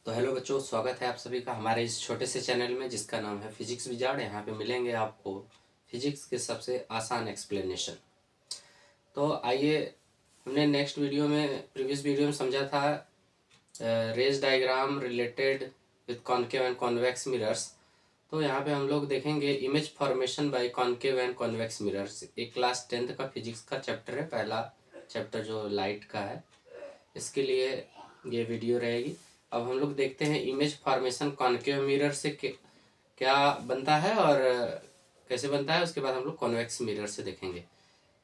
तो हेलो बच्चों, स्वागत है आप सभी का हमारे इस छोटे से चैनल में जिसका नाम है फिजिक्स विजार्ड। यहाँ पे मिलेंगे आपको फिजिक्स के सबसे आसान एक्सप्लेनेशन। तो आइए, हमने नेक्स्ट वीडियो में प्रीवियस वीडियो में समझा था rays diagram related with concave and convex mirrors. तो यहाँ पे हम लोग देखेंगे image formation by concave and convex mirrors. एक क्लास 10th का फिजिक्स का चैप्टर है, पहला चैप्टर जो लाइट का है, इसके लिए ये वीडियो रहेगी। अब हम लोग देखते हैं इमेज फॉर्मेशन कॉन्केव मिरर से क्या बनता है और कैसे बनता है। उसके बाद हम लोग कॉन्वेक्स मिरर से देखेंगे।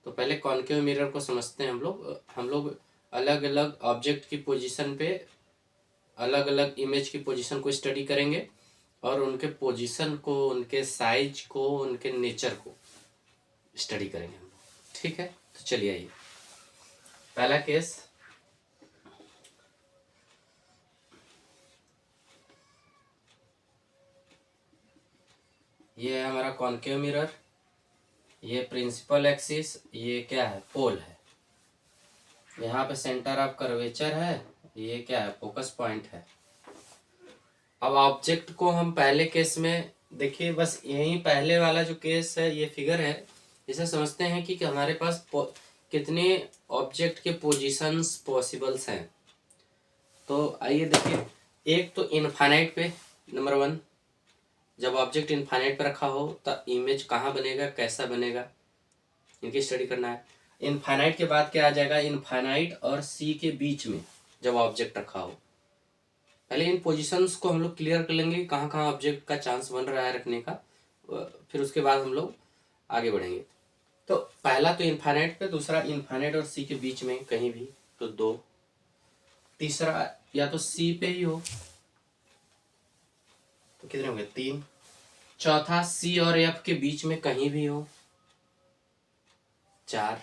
तो पहले कॉन्केव मिरर को समझते हैं। हम लोग अलग अलग ऑब्जेक्ट की पोजीशन पे अलग अलग इमेज की पोजीशन को स्टडी करेंगे और उनके पोजीशन को, उनके साइज को, उनके नेचर को स्टडी करेंगे हम लोग। ठीक है, तो चलिए आइए। पहला केस, ये है हमारा कॉन्केव मिरर, ये प्रिंसिपल एक्सिस, ये क्या है, पोल है। यहाँ पे सेंटर ऑफ कर्वेचर है, ये क्या है, फोकस पॉइंट है। अब ऑब्जेक्ट को हम पहले केस में देखिए, बस यही पहले वाला जो केस है, ये फिगर है, इसे समझते हैं कि हमारे पास कितने ऑब्जेक्ट के पोजीशंस पॉसिबल्स हैं। तो आइए देखिए, एक तो इनफाइनाइट पे, नंबर 1, जब ऑब्जेक्ट इनफाइनाइट पे रखा हो तो इमेज कहाँ बनेगा, कैसा बनेगा, इनकी स्टडी करना है। इनफाइनाइट के बाद क्या आ जाएगा, इनफाइनाइट और सी के बीच में जब ऑब्जेक्ट रखा हो। पहले इन पोजीशंस को हम लोग क्लियर कर लेंगे, कहाँ कहाँ ऑब्जेक्ट का चांस बन रहा है रखने का, फिर उसके बाद हम लोग आगे बढ़ेंगे। तो पहला तो इनफाइनाइट पे, दूसरा इनफाइनाइट और सी के बीच में कहीं भी, तो 2, तीसरा या तो सी पे ही हो तो कितने होंगे, 3, चौथा सी और एफ के बीच में कहीं भी हो, 4,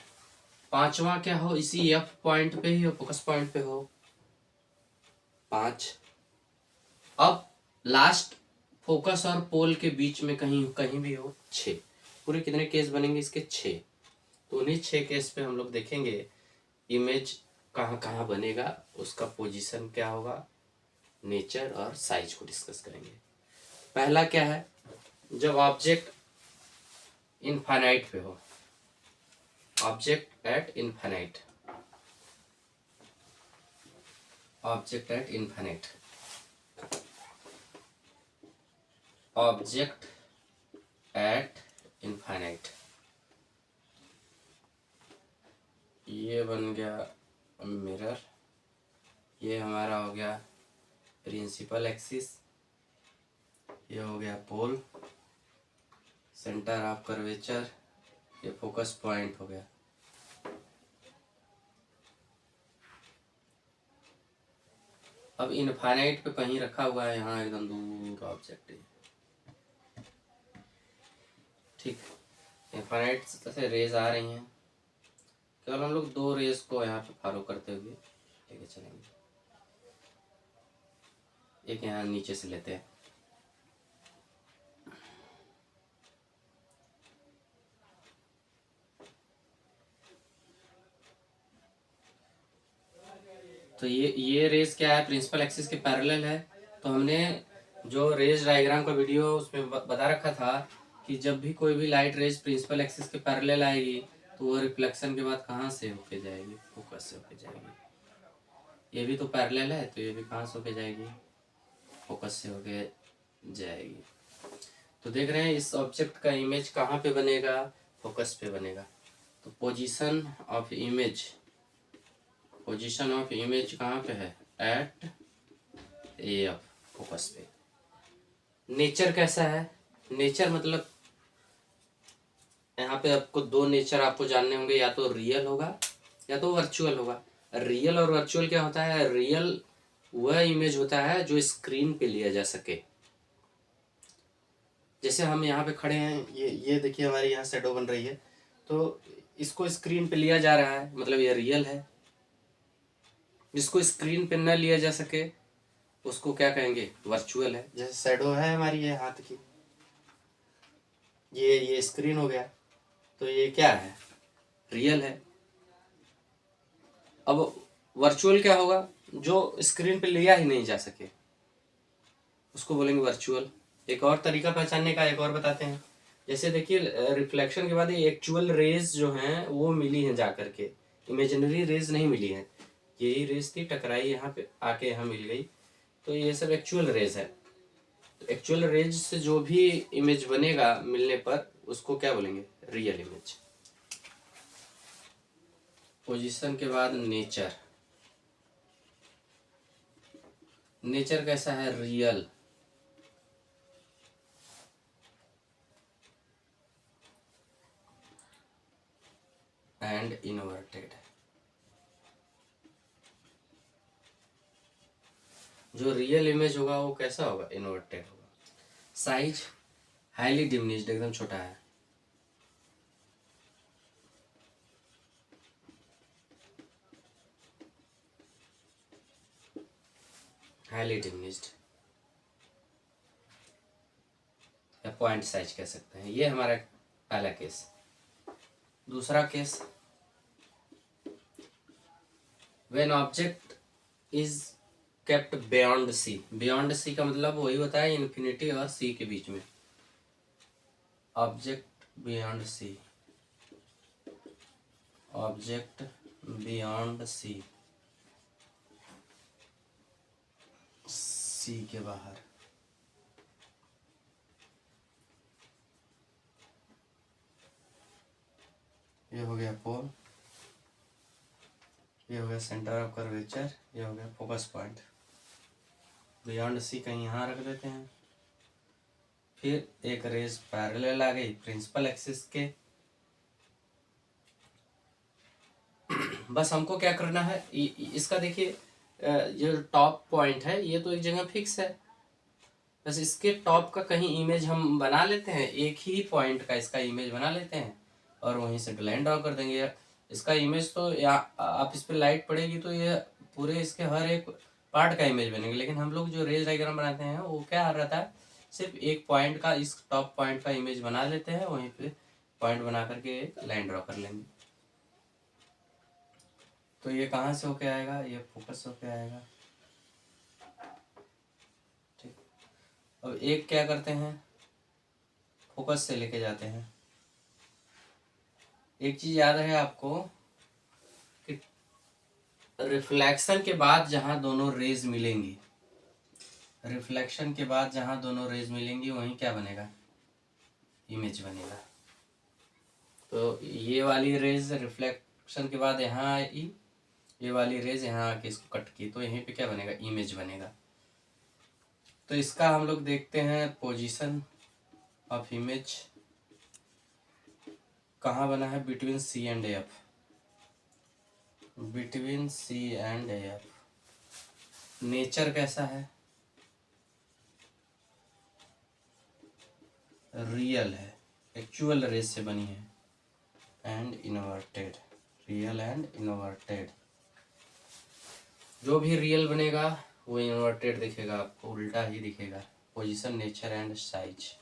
पांचवा क्या हो, इसी एफ पॉइंट पे ही हो, फोकस पॉइंट पे हो, 5। अब लास्ट फोकस और पोल के बीच में कहीं कहीं भी हो, 6। पूरे कितने केस बनेंगे इसके, 6। तो उन्हीं 6 केस पे हम लोग देखेंगे इमेज कहाँ कहाँ बनेगा, उसका पोजीशन क्या होगा, नेचर और साइज को डिस्कस करेंगे। पहला क्या है, जब ऑब्जेक्ट इनफाइनाइट पे हो, object at infinite, object at infinite, object at infinite, ये बन गया मिरर, ये हमारा हो गया प्रिंसिपल एक्सिस, ये हो गया पोल, सेंटर ऑफ कर्वेचर, ये फोकस पॉइंट हो गया। अब इनफाइनाइट पे कहीं रखा हुआ है, यहाँ एकदम दूर ऑब्जेक्ट है, ठीक। इनफाइनाइट से रेज आ रही हैं, केवल हम लोग 2 रेज को यहाँ पे फॉलो करते हुए लेके चलेंगे। एक यहाँ नीचे से लेते हैं, तो ये रेज क्या है, प्रिंसिपल एक्सिस के पैरेलल है। तो हमने जो रेज डायग्राम का वीडियो उसमें बता रखा था कि जब भी कोई भी लाइट रेज प्रिंसिपल एक्सिस के पैरेलल आएगी तो वो रिफ्लेक्शन के बाद कहाँ से होके जाएगी, फोकस से होके जाएगी। ये भी तो पैरेलल है, तो ये भी कहाँ से होके जाएगी, फोकस से होके जाएगी। तो देख रहे हैं इस ऑब्जेक्ट का इमेज कहाँ पे बनेगा, फोकस पे बनेगा। तो position of image, position of image कहाँ पे है, एट एफ, फोकस पे। नेचर कैसा है, नेचर मतलब यहाँ पे आपको 2 नेचर आपको जानने होंगे, या तो रियल होगा या तो वर्चुअल होगा। रियल और वर्चुअल क्या होता है, रियल वह इमेज होता है जो स्क्रीन पे लिया जा सके। जैसे हम यहाँ पे खड़े हैं, ये देखिए हमारी यहाँ शैडो बन रही है, तो इसको स्क्रीन पे लिया जा रहा है, मतलब ये रियल है। जिसको स्क्रीन पे न लिया जा सके उसको क्या कहेंगे, वर्चुअल है। जैसे शैडो है हमारी ये हाथ की, ये स्क्रीन हो गया, तो ये क्या है, रियल है। अब वर्चुअल क्या होगा, जो स्क्रीन पे लिया ही नहीं जा सके, उसको बोलेंगे वर्चुअल। एक और तरीका पहचानने का एक और बताते हैं। जैसे देखिए रिफ्लेक्शन के बाद ये एक्चुअल रेज जो हैं वो मिली हैं जा करके, इमेजिनरी रेज नहीं मिली हैं। यही रेज थी, टकराई यहाँ पे आके यहाँ मिल गई, तो ये सब एक्चुअल रेज है। तो एक्चुअल रेज से जो भी इमेज बनेगा मिलने पर उसको क्या बोलेंगे? Real image. पोजीशन के बाद नेचर। नेचर कैसा है? रियल। And inverted. जो रियल इमेज होगा वो कैसा होगा? इन्वर्टेड होगा। साइज हाईली डिमिनिश्ड, एकदम छोटा है। हाईली डिमिनिश्ड या पॉइंट साइज कह सकते हैं। ये हमारा पहला केस। दूसरा case, when object is kept beyond C. Beyond C का मतलब वही होता है इन्फिनिटी और सी के बीच में। Object beyond C, object beyond C, C के बाहर। ये हो गया पोल, ये हो गया सेंटर ऑफ कर्वेचर, ये हो गया फोकस पॉइंट। बियॉन्ड सी कहीं यहाँ रख देते हैं। फिर एक रेज पैरेलल आ गई प्रिंसिपल एक्सिस के। बस हमको क्या करना है, इसका देखिए जो टॉप पॉइंट है ये तो एक जगह फिक्स है, बस इसके टॉप का कहीं इमेज हम बना लेते हैं, एक ही पॉइंट का इसका इमेज बना लेते हैं और वहीं से लाइन ड्रॉ कर देंगे। इसका इमेज तो यहाँ आप इस पर लाइट पड़ेगी तो ये पूरे इसके हर एक पार्ट का इमेज बनेंगे, लेकिन हम लोग जो रेज डायग्राम बनाते हैं वो क्या रहता है, सिर्फ एक पॉइंट का, इस टॉप पॉइंट का इमेज बना लेते हैं, वहीं पे पॉइंट बना करके लाइन ड्रॉ कर लेंगे। तो ये कहाँ से होके आएगा? ये फोकस होके आएगा। ठीक, अब एक क्या करते हैं, फोकस से लेके जाते हैं। एक चीज याद है आपको कि रिफ्लेक्शन के बाद जहां दोनों रेज मिलेंगी, रिफ्लेक्शन के बाद जहां दोनों रेज मिलेंगी वहीं क्या बनेगा? इमेज बनेगा। तो ये वाली रेज रिफ्लेक्शन के बाद यहाँ आई, ये वाली रेज यहाँ आके इसको कट की, तो यहीं पे क्या बनेगा? इमेज बनेगा। तो इसका हम लोग देखते हैं पोजीशन ऑफ इमेज कहाँ बना है? Between C and F, between C and F. Nature कैसा है? रियल है, एक्चुअल रेज से बनी है। And inverted, real and inverted. जो भी रियल बनेगा वो इन्वर्टेड दिखेगा आपको, उल्टा ही दिखेगा। Position, nature and size.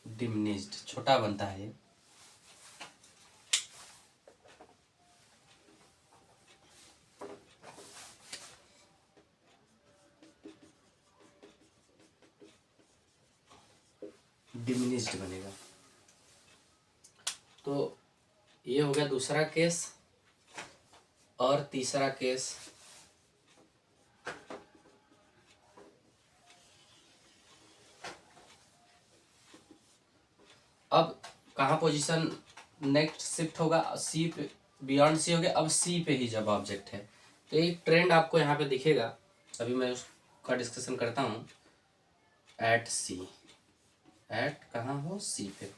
Diminished, छोटा बनता है ये। डिमिनिश्ड बनेगा। तो ये हो गया दूसरा केस। और तीसरा केस, अब कहाँ पोजीशन नेक्स्ट शिफ्ट होगा? सी पे, बियॉन्ड सी हो गया, अब सी पे ही जब ऑब्जेक्ट है। तो एक ट्रेंड आपको यहाँ पे दिखेगा, अभी मैं उसका डिस्कशन करता हूँ। एट सी, एट कहाँ हो? सी पे।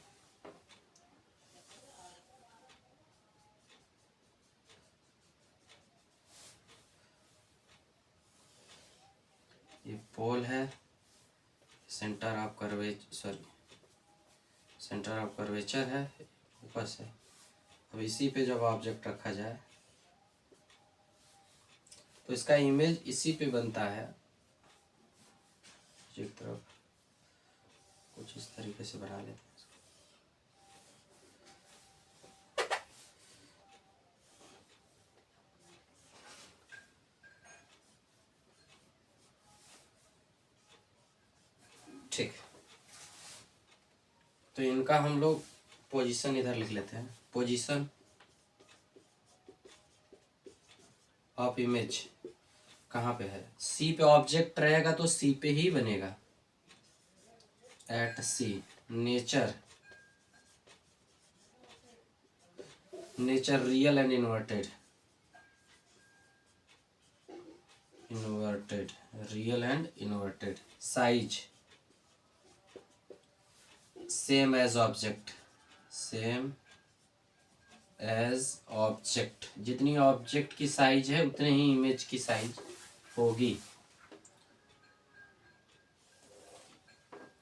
ये पोल है, centre of curvature, sorry centre of curvature है, फोकस है। अब इसी पे जब ऑब्जेक्ट रखा जाए तो इसका इमेज इसी पे बनता है। एक तरफ कुछ इस तरीके से बना लेते हैं। तो इनका हम लोग पोजीशन इधर लिख लेते हैं, पोजीशन ऑफ इमेज कहाँ पे है, सी पे ऑब्जेक्ट रहेगा तो सी पे ही बनेगा, at C. Nature, nature real and inverted, inverted, real and inverted. Size same as object, same as object, जितनी ऑब्जेक्ट की साइज है उतने ही इमेज की साइज होगी।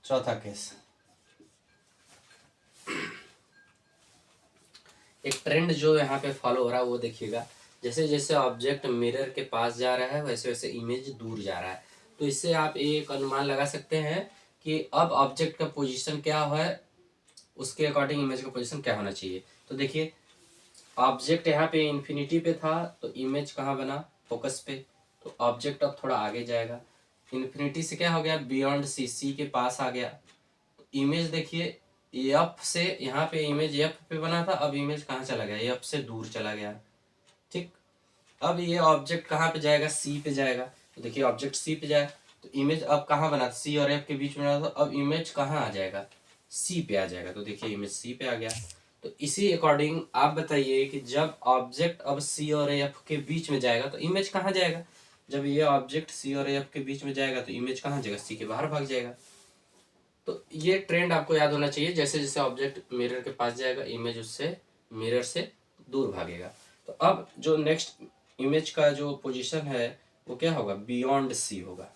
चौथा केस, एक ट्रेंड जो यहाँ पे फॉलो हो रहा है वो देखिएगा, जैसे जैसे ऑब्जेक्ट मिरर के पास जा रहा है वैसे वैसे इमेज दूर जा रहा है। तो इससे आप एक अनुमान लगा सकते हैं कि अब ऑब्जेक्ट का पोजीशन क्या है, उसके अकॉर्डिंग इमेज का पोजीशन क्या होना चाहिए। तो देखिए ऑब्जेक्ट यहाँ पे इन्फिनिटी पे था तो इमेज कहाँ बना, फोकस पे। तो ऑब्जेक्ट अब थोड़ा आगे जाएगा, इन्फिनिटी से क्या हो गया, बियॉन्ड सी, सी के पास आ गया। तो इमेज देखिए एफ से, यहाँ पे इमेज एफ पे बना था, अब इमेज कहाँ चला गया, एफ से दूर चला गया। ठीक, अब ये ऑब्जेक्ट कहाँ पे जाएगा, सी पे जाएगा। तो देखिए ऑब्जेक्ट सी पे जाए तो इमेज अब कहाँ बना था, सी और एफ के बीच में बना था, अब इमेज कहाँ आ जाएगा, सी पे आ जाएगा। तो देखिए इमेज सी पे आ गया। तो इसी अकॉर्डिंग आप बताइए कि जब ऑब्जेक्ट अब सी और एफ के बीच में जाएगा तो इमेज कहाँ जाएगा, जब ये ऑब्जेक्ट सी और एफ के बीच में जाएगा तो इमेज कहाँ जाएगा, सी के बाहर भाग जाएगा। तो ये ट्रेंड आपको याद होना चाहिए, जैसे जैसे ऑब्जेक्ट मिरर के पास जाएगा इमेज उससे, मिरर से दूर भागेगा। तो अब जो नेक्स्ट इमेज का जो पोजीशन है वो क्या होगा, बियॉन्ड सी होगा।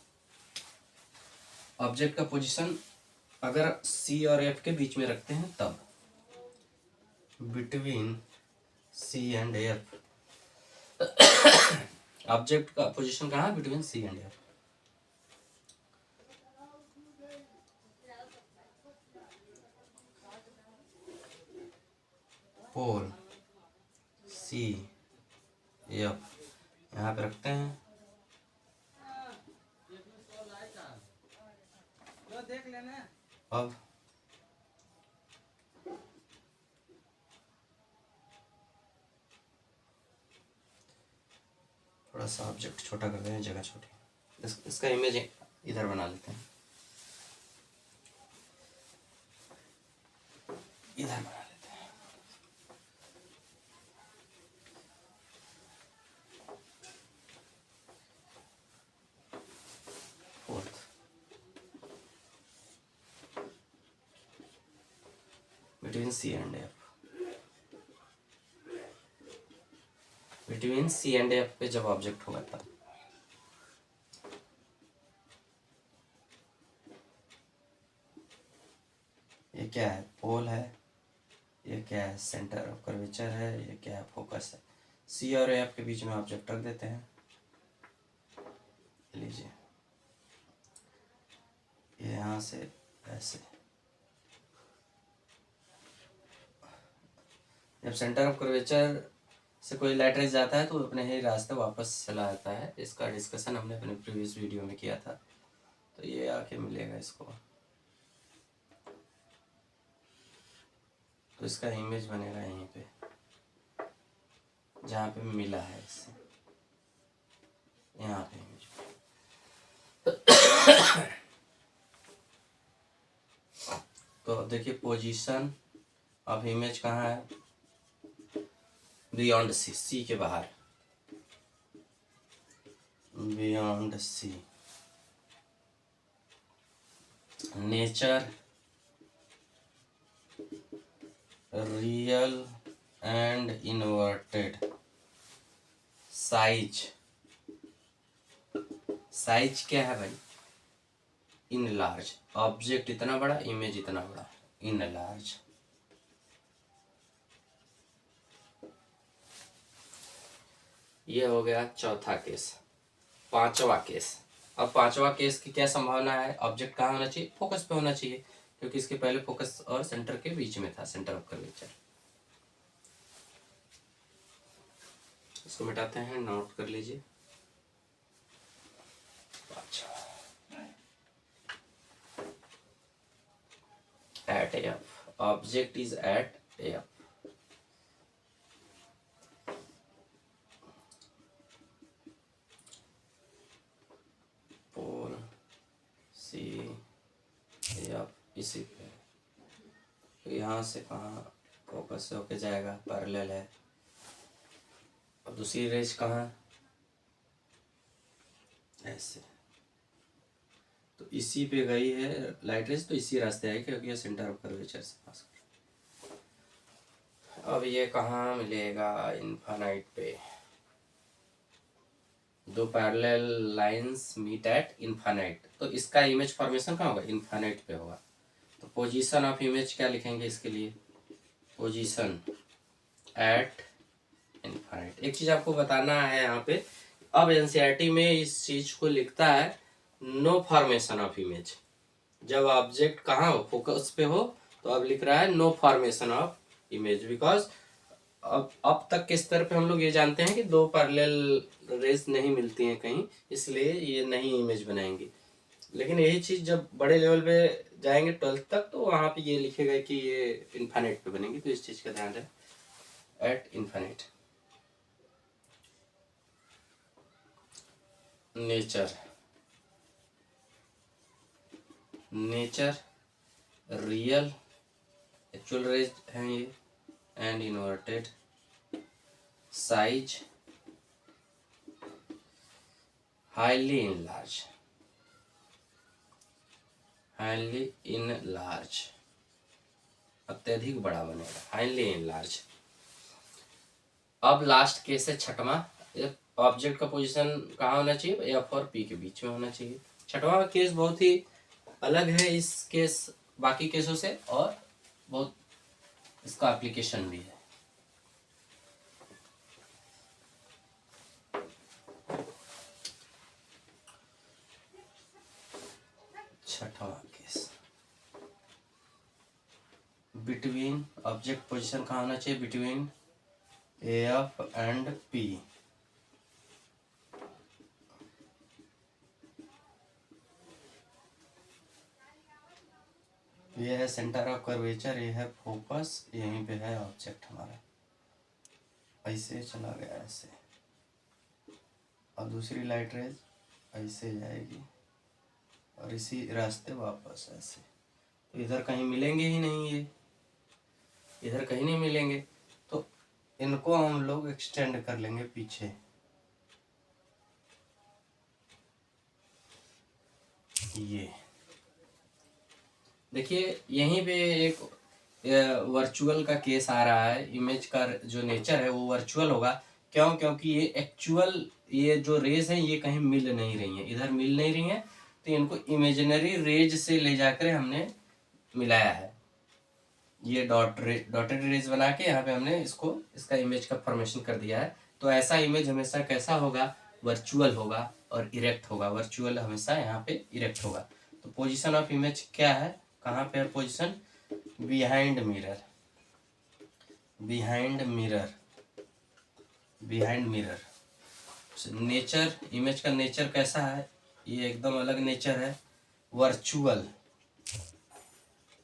ऑब्जेक्ट का पोजीशन अगर सी और एफ के बीच में रखते हैं तब, between C and F, object का पोजीशन कहाँ, between C and F. Pole C F यहाँ पे रखते हैं। अब थोड़ा सा ऑब्जेक्ट छोटा कर दें, जगह छोटी, इसका इमेज इधर बना लेते हैं, इधर बना लेते हैं। Fourth, between C and F, between C and F पे जब ऑब्जेक्ट होगा तब। ये क्या है, पोल है, ये क्या है, सेंटर ऑफ कर्वेचर है, ये क्या है, फोकस है। सी और एफ के बीच में ऑब्जेक्ट रख देते हैं, लीजिए ये यहाँ से ऐसे, जब सेंटर ऑफ कर्वेचर से कोई लाइट रेज जाता है तो अपने ही रास्ते वापस चला आता है। इसका डिस्कशन हमने अपने प्रीवियस वीडियो में किया था। तो ये आके मिलेगा इसको, तो इसका इमेज बनेगा यहीं पे जहाँ पे मिला है इससे, यहाँ पे इमेज। तो देखिए पोजीशन ऑफ इमेज कहाँ है, बियॉन्ड सी, सी के बाहर, beyond C. Nature real and inverted. Size, size क्या है भाई, इन लार्ज, ऑब्जेक्ट इतना बड़ा, इमेज इतना बड़ा, इन लार्ज। ये हो गया चौथा केस। पांचवा केस, अब पांचवा केस की क्या संभावना है, ऑब्जेक्ट कहाँ होना चाहिए, फोकस पे होना चाहिए, क्योंकि इसके पहले फोकस और सेंटर के बीच में था, सेंटर ऑफ कर्वेचर। इसको मिटाते हैं, नोट कर लीजिए। At F object is at F, pole C F इसी पे, तो यहाँ से कहाँ फोकस से होके जाएगा, पैरेलल है। और दूसरी रेज कहाँ, ऐसे, तो इसी पे गई है लाइट रेज, तो इसी रास्ते आई क्योंकि ये सेंटर ऑफ कर्वेचर से पास कर। अब ये कहाँ मिलेगा, इनफाइनाइट पे, दो parallel lines meet at infinite, तो इसका इमेज फॉर्मेशन कहाँ होगा, इनफाइनाइट पे होगा। तो पोजीशन ऑफ इमेज क्या लिखेंगे इसके लिए, पोजीशन एट इनफाइनाइट। एक चीज आपको बताना है यहाँ पे, अब एनसीईआरटी में इस चीज को लिखता है नो फॉर्मेशन ऑफ इमेज, जब ऑब्जेक्ट कहाँ हो, फोकस पे हो, तो अब लिख रहा है no formation of image, because अब तक के स्तर पे हम लोग ये जानते हैं कि दो पैरेलल रेज नहीं मिलती हैं कहीं, इसलिए ये नई इमेज बनाएंगे। लेकिन यही चीज जब बड़े लेवल पे जाएंगे 12th तक, तो वहां पे ये लिखेगा कि ये इनफाइनाइट पे बनेंगी, तो इस चीज का ध्यान रहे, at infinite. Nature, nature real actual rays हैं ये, and inverted, size highly enlarge, highly enlarge, अत्यधिक बड़ा बनेगा, हाईली इनलार्ज। अब लास्ट केस है छठवां, ऑब्जेक्ट का पोजीशन कहाँ होना चाहिए, एफ और पी के बीच में होना चाहिए। छठवां केस बहुत ही अलग है इस केस बाकी केसों से, और बहुत इसका एप्लीकेशन भी है। छठवां केस, बिटवीन, ऑब्जेक्ट पोजीशन कहाँ होना चाहिए, बिटवीन एफ एंड पी, ये है सेंटर ऑफ कर्वेचर, ये है फोकस, यहीं पे है ऑब्जेक्ट हमारा, ऐसे चला गया ऐसे, और दूसरी लाइट रेज ऐसे जाएगी और इसी रास्ते वापस ऐसे, तो इधर कहीं मिलेंगे ही नहीं, ये इधर कहीं नहीं मिलेंगे, तो इनको हम लोग एक्सटेंड कर लेंगे पीछे, ये देखिए यहीं पे एक वर्चुअल का केस आ रहा है, इमेज का जो नेचर है वो वर्चुअल होगा, क्यों, क्योंकि ये एक्चुअल, ये जो रेज हैं ये कहीं मिल नहीं रही हैं, इधर मिल नहीं रही हैं, तो इनको इमेजिनरी रेज से ले जाकर हमने मिलाया है, ये डॉटेड रेज बना के यहाँ पे हमने इसको, इसका इमेज का फॉर्मेशन कर दिया है। तो ऐसा इमेज हमेशा कैसा होगा, वर्चुअल होगा और इरेक्ट होगा, वर्चुअल हमेशा यहाँ पे इरेक्ट होगा। तो पोजीशन ऑफ इमेज क्या है, कहाँ पे है position, behind mirror, behind mirror, behind mirror. Nature, image का नेचर कैसा है, ये एकदम अलग नेचर है, virtual,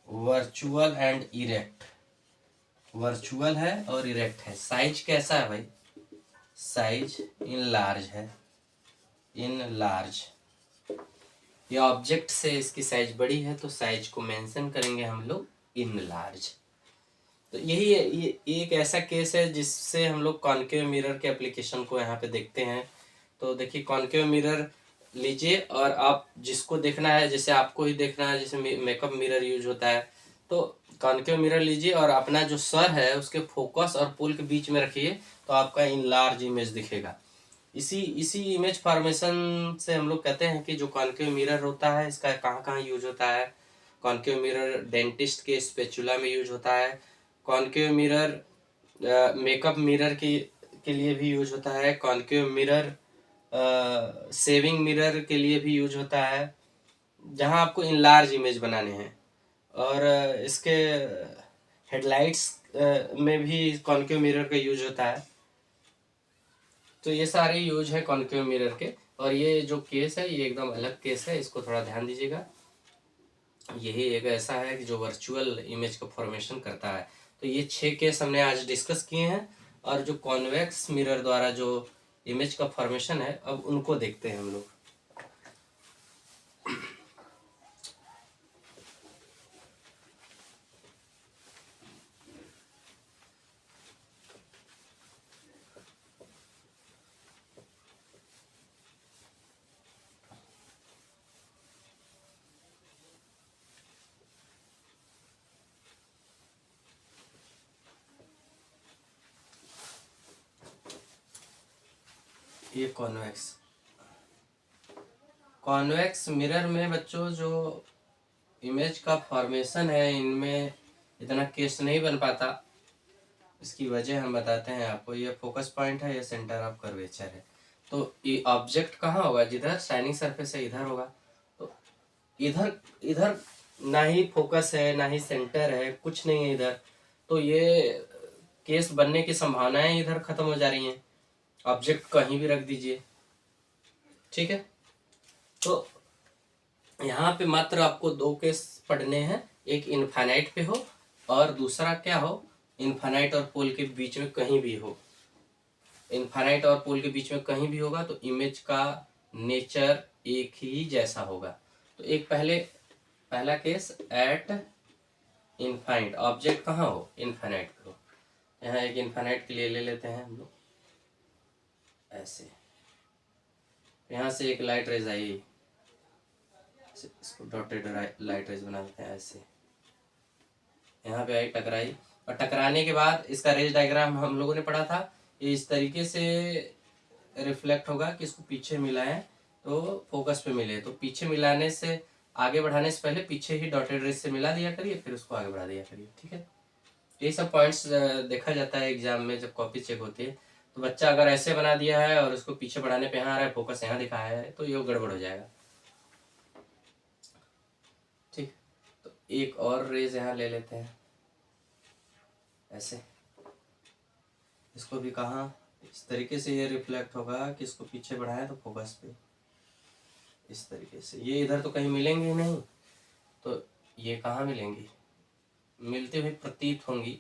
virtual and erect, virtual है और इरेक्ट है। साइज कैसा है भाई, साइज इन लार्ज है, इन लार्ज, ये ऑब्जेक्ट से इसकी साइज बड़ी है, तो साइज को मेंशन करेंगे हम लोग इन लार्ज। तो यही है, ये एक ऐसा केस है जिससे हम लोग कॉन्केव मिरर के एप्लीकेशन को यहाँ पे देखते हैं। तो देखिए कॉन्केव मिरर लीजिए, और आप जिसको देखना है, जैसे आपको ही देखना है, जैसे मेकअप मिरर यूज होता है, तो कॉन्केव मिरर लीजिए और अपना जो सर है उसके फोकस और पोल के बीच में रखिए, तो आपका इन लार्ज इमेज दिखेगा। इसी इमेज फॉर्मेशन से हम लोग कहते हैं कि जो कॉन्केव मिरर होता है इसका कहाँ कहाँ यूज होता है। कॉन्केव मिरर डेंटिस्ट के स्पेचुला में यूज होता है, कॉन्केव मिरर मेकअप मिरर के लिए भी यूज होता है, कॉन्केव मिरर सेविंग मिरर के लिए भी यूज होता है, जहां आपको इनलार्ज इमेज बनाने हैं। और इसके हेडलाइट्स में भी कॉन्केव मिरर का यूज होता है। तो ये सारे यूज है कॉन्केव मिरर के, और ये जो केस है ये एकदम अलग केस है, इसको थोड़ा ध्यान दीजिएगा। यही एक ऐसा है कि जो वर्चुअल इमेज का फॉर्मेशन करता है। तो ये 6 केस हमने आज डिस्कस किए हैं, और जो कॉन्वेक्स मिरर द्वारा जो इमेज का फॉर्मेशन है, अब उनको देखते हैं हम लोग। ये कॉन्वेक्स मिरर में बच्चों जो इमेज का फॉर्मेशन है, इनमें इतना केस नहीं बन पाता। इसकी वजह हम बताते हैं आपको। ये फोकस पॉइंट है, ये सेंटर ऑफ कर्वेचर है। तो ये ऑब्जेक्ट कहाँ होगा? जिधर शाइनिंग सरफेस है इधर होगा। तो इधर इधर ना ही फोकस है ना ही सेंटर है, कुछ नहीं है इधर। तो ये केस बनने की संभावनाएं इधर खत्म हो जा रही हैं। ऑब्जेक्ट कहीं भी रख दीजिए, ठीक है। तो यहाँ पे मात्र आपको 2 केस पढ़ने हैं, एक इनफाइनाइट पे हो और दूसरा क्या हो, इनफाइनाइट और पोल के बीच में कहीं भी हो। इनफाइनाइट और पोल के बीच में कहीं भी होगा तो इमेज का नेचर एक ही जैसा होगा। तो एक पहला केस एट इनफाइनाइट, ऑब्जेक्ट कहाँ हो? इनफाइनाइट पे हो। यहाँ एक इनफाइनाइट के लिए ले लेते हैं हम लोग ऐसे। यहाँ से एक लाइट रेज आई, इसको डॉटेड लाइट रेज बना देते हैं ऐसे। यहाँ पे आई, टकराई, और टकराने के बाद इसका रेज डायग्राम हम लोगों ने पढ़ा था। ये इस तरीके से रिफ्लेक्ट होगा कि इसको पीछे मिलाएं तो फोकस पे मिले। तो पीछे मिलाने से, आगे बढ़ाने से पहले पीछे ही डॉटेड रेज से मिला दिया करिए, फिर उसको आगे बढ़ा दिया करिए, ठीक है। यही सब पॉइंट्स देखा जाता है एग्जाम में जब कॉपी चेक होती है। तो बच्चा अगर ऐसे बना दिया है और उसको पीछे बढ़ाने पे यहाँ आ रहा है, फोकस यहाँ दिखाया है, तो ये गड़बड़ हो जाएगा, ठीक। तो एक और रेज यहाँ ले लेते हैं ऐसे। इसको भी कहाँ इस तरीके से ये रिफ्लेक्ट होगा कि इसको पीछे बढ़ाएं तो फोकस पे इस तरीके से। ये इधर तो कहीं मिलेंगे ही नहीं, तो ये कहाँ मिलेंगी? मिलती हुई प्रतीत होंगी,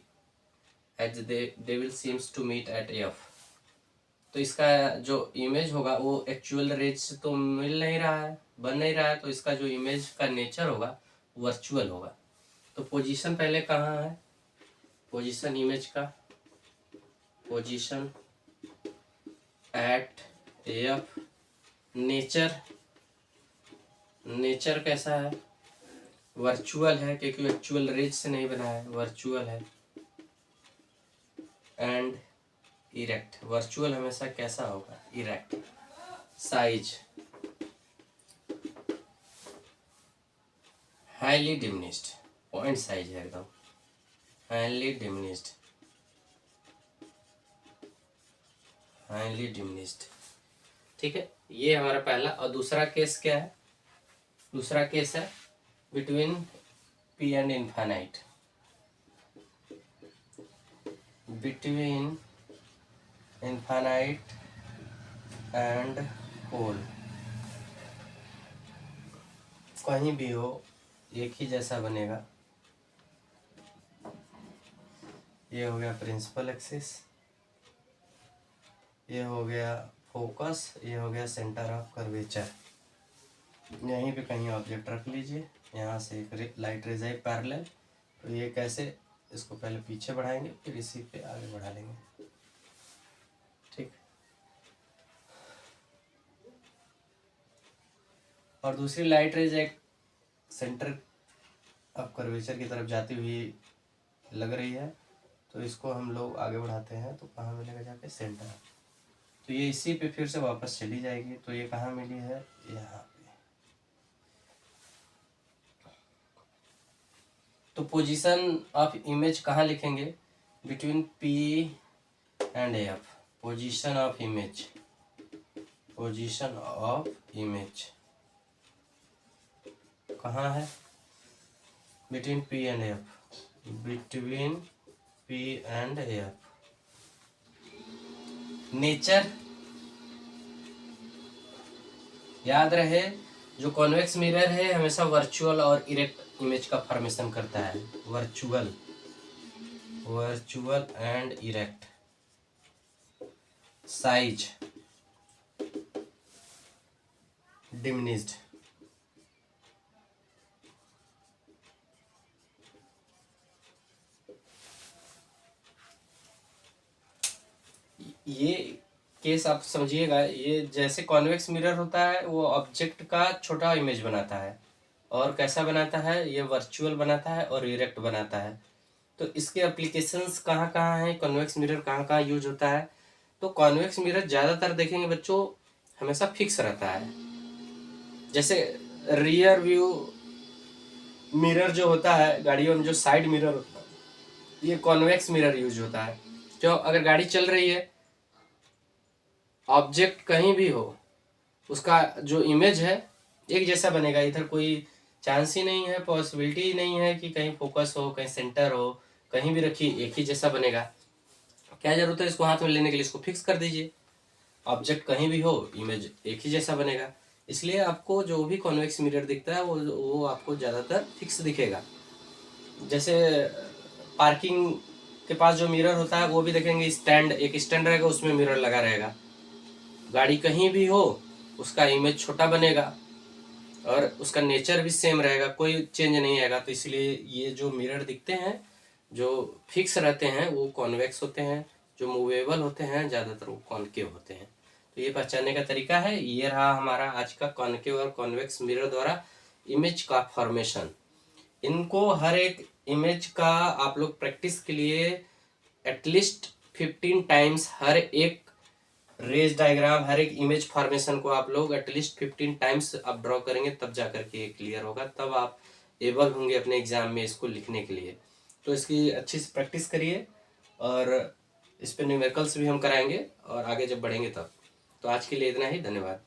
as they will seems to meet at F. तो इसका जो इमेज होगा वो एक्चुअल रेज से तो मिल नहीं रहा है, बन नहीं रहा है, तो इसका जो इमेज का नेचर होगा वर्चुअल होगा। तो पोजीशन पहले कहाँ है? पोजीशन इमेज का, पोजीशन एट एफ। नेचर कैसा है? वर्चुअल है, क्योंकि एक्चुअल रेज से नहीं बना है, वर्चुअल है। एंड इरेक्ट, वर्चुअल हमेशा कैसा होगा? Erect. Size highly diminished, point size है एकदम हाईली डिमिनिश्ड, हाईली डिमिनिश्ड, ठीक है। ये हमारा पहला। और दूसरा केस क्या है? दूसरा केस है between P and infinite, between infinite and pole. कहीं भी हो एक ही जैसा बनेगा। ये हो गया प्रिंसिपल एक्सिस, ये हो गया फोकस, ये हो गया सेंटर ऑफ कर्वेचर। यहीं पे कहीं ऑब्जेक्ट रख लीजिए, यहाँ से एक लाइट रेज आई पैरेलल। तो ये कैसे, इसको पहले पीछे बढ़ाएंगे फिर इसी पे आगे बढ़ा लेंगे, ठीक। और दूसरी लाइट रेज एक सेंटर ऑफ कर्वेचर की तरफ जाती हुई लग रही है, तो इसको हम लोग आगे बढ़ाते हैं तो कहाँ मिलेगा? जाके सेंटर। तो ये इसी पे फिर से वापस चली जाएगी। तो ये कहाँ मिली है? यहाँ पे। तो पोजीशन ऑफ इमेज कहाँ लिखेंगे? Between P and F. Position of image, position of image कहाँ है? Between P and F, between P and F. Nature याद रहे, जो कॉन्वेक्स मिरर है हमेशा वर्चुअल और इरेक्ट इमेज का फॉर्मेशन करता है। Virtual and erect. Size diminished. ये केस आप समझिएगा, ये जैसे कॉन्वेक्स मिरर होता है वो ऑब्जेक्ट का छोटा इमेज बनाता है, और कैसा बनाता है, ये वर्चुअल बनाता है और इरेक्ट बनाता है। तो इसके एप्लीकेशंस कहाँ कहाँ हैं, कॉन्वेक्स मिरर कहाँ कहाँ यूज होता है। तो कॉन्वेक्स मिरर ज़्यादातर देखेंगे बच्चों हमेशा फिक्स रहता है। जैसे रियर व्यू मिरर जो होता है गाड़ियों में, जो साइड मिरर होता है, ये कॉन्वेक्स मिरर यूज होता है। जो अगर गाड़ी चल रही है, ऑब्जेक्ट कहीं भी हो, उसका जो इमेज है एक जैसा बनेगा। इधर कोई चांस ही नहीं है, पॉसिबिलिटी ही नहीं है कि कहीं फोकस हो, कहीं सेंटर हो, कहीं भी रखिए एक ही जैसा बनेगा। क्या जरूरत है इसको हाथ में लेने के लिए, इसको फिक्स कर दीजिए। ऑब्जेक्ट कहीं भी हो, इमेज एक ही जैसा बनेगा। इसलिए आपको जो भी कॉन्वेक्स मिरर दिखता है वो आपको ज़्यादातर फिक्स दिखेगा। जैसे पार्किंग के पास जो मिरर होता है वो भी देखेंगे, स्टैंड, एक स्टैंड रहेगा उसमें मिरर लगा रहेगा। गाड़ी कहीं भी हो उसका इमेज छोटा बनेगा और उसका नेचर भी सेम रहेगा, कोई चेंज नहीं आएगा। तो इसलिए ये जो मिरर दिखते हैं जो फिक्स रहते हैं वो कॉन्वेक्स होते हैं, जो मूवेबल होते हैं ज़्यादातर वो कॉन्केव होते हैं। तो ये पहचानने का तरीका है। ये रहा हमारा आज का कॉन्केव और कॉन्वेक्स मिरर द्वारा इमेज का फॉर्मेशन। इनको हर एक इमेज का आप लोग प्रैक्टिस के लिए एटलीस्ट 15 टाइम्स, हर एक रेज डायग्राम, हर एक इमेज फॉर्मेशन को आप लोग एटलीस्ट 15 टाइम्स आप ड्रॉ करेंगे, तब जा करके ये क्लियर होगा, तब आप एबल होंगे अपने एग्जाम में इसको लिखने के लिए। तो इसकी अच्छी से प्रैक्टिस करिए, और इस पे न्यूमेरिकल्स भी हम कराएंगे और आगे जब बढ़ेंगे तब। तो आज के लिए इतना ही, धन्यवाद।